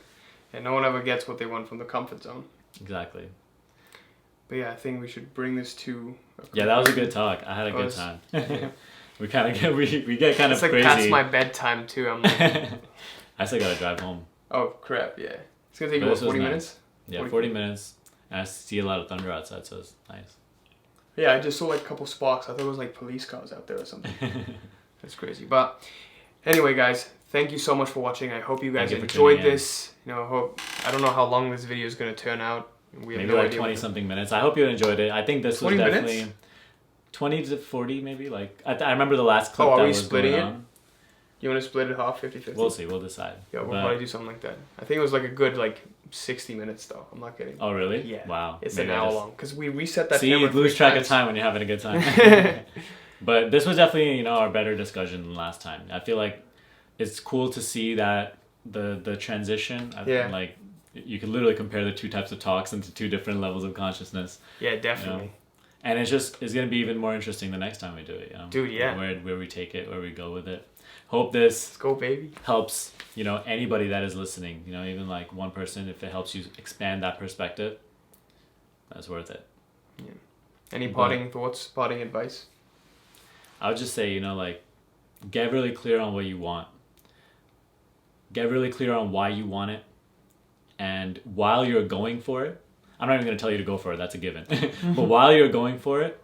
And no one ever gets what they want from the comfort zone. Exactly. But yeah, I think we should bring this to yeah, that was a good talk. I had a good time. We kind of get kind of it's like crazy. past my bedtime too. I'm like, I still gotta drive home. oh crap! Yeah, it's gonna take you 40 minutes. Yeah, 40 minutes. And I see a lot of thunder outside, so it's nice. Yeah, I just saw like a couple sparks. I thought it was like police cars out there or something. That's crazy. But anyway, guys, thank you so much for watching. I hope you guys enjoyed this. You know, I don't know how long this video is gonna turn out. We have maybe no like idea 20 something minutes. I hope you enjoyed it. I think this was definitely minutes? 20 to 40 maybe. Like I remember the last clip that we was splitting going it? on. You want to split it half, 50-50? We'll see. We'll decide. Yeah, we'll probably do something like that. I think it was like a good 60 minutes though. I'm not kidding. Oh really? Yeah. Wow. It's an hour long because we reset that. See, you lose track of time when you're having a good time. But this was definitely, you know, our better discussion than last time. I feel like it's cool to see that the transition. Yeah. Like, you could literally compare the two types of talks into two different levels of consciousness. Yeah, definitely. You know? And it's going to be even more interesting the next time we do it. You know? Dude, yeah. Where we take it, where we go with it. Hope this Let's go, baby. helps, you know, anybody that is listening. You know, even like one person, if it helps you expand that perspective, that's worth it. Yeah. Any parting thoughts, parting advice? I would just say, you know, like, get really clear on what you want. Get really clear on why you want it. And while you're going for it, I'm not even going to tell you to go for it, that's a given. But while you're going for it,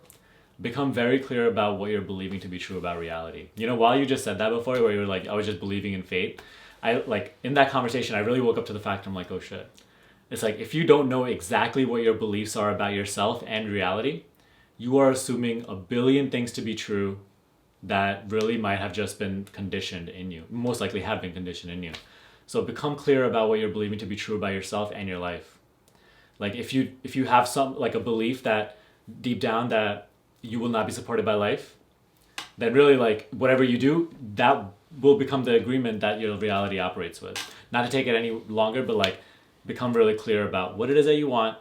become very clear about what you're believing to be true about reality. You know, while you just said that before, where you were like, I was just believing in fate, in that conversation, I really woke up to the fact, I'm like, oh shit. It's like, if you don't know exactly what your beliefs are about yourself and reality, you are assuming a billion things to be true that really might have just been conditioned in you, most likely have been conditioned in you. So become clear about what you're believing to be true about yourself and your life. Like, if you have some, like, a belief that deep down that you will not be supported by life, then really, like, whatever you do, that will become the agreement that your reality operates with. Not to take it any longer, but like, become really clear about what it is that you want,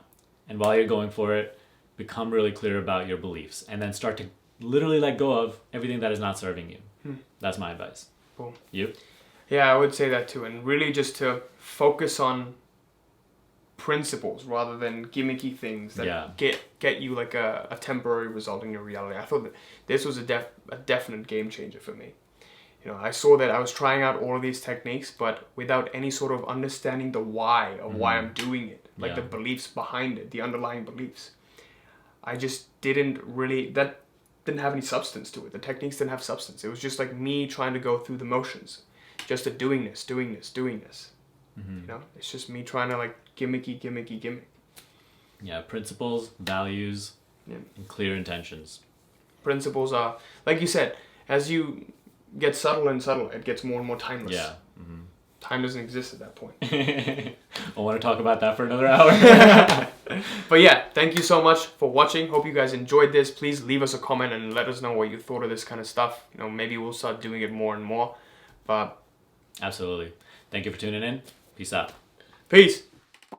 and while you're going for it, become really clear about your beliefs, and then start to literally let go of everything that is not serving you. That's my advice. Cool. You? Yeah, I would say that too, and really just to focus on principles rather than gimmicky things that get you like a temporary result in your reality. I thought that this was a definite game changer for me. You know, I saw that I was trying out all of these techniques, but without any sort of understanding the why of why I'm doing it, like the beliefs behind it, the underlying beliefs. I just didn't have any substance to it. The techniques didn't have substance. It was just like me trying to go through the motions, just doing this. You know, it's just me trying to like gimmick. Yeah, principles, values, and clear intentions. principles are, like you said, as you get subtle and subtle, it gets more and more timeless. Yeah. Time doesn't exist at that point. I want to talk about that for another hour. But yeah, thank you so much for watching. Hope you guys enjoyed this. Please leave us a comment and let us know what you thought of this kind of stuff. You know, maybe we'll start doing it more and more. But Absolutely. Thank you for tuning in. Peace out. peace.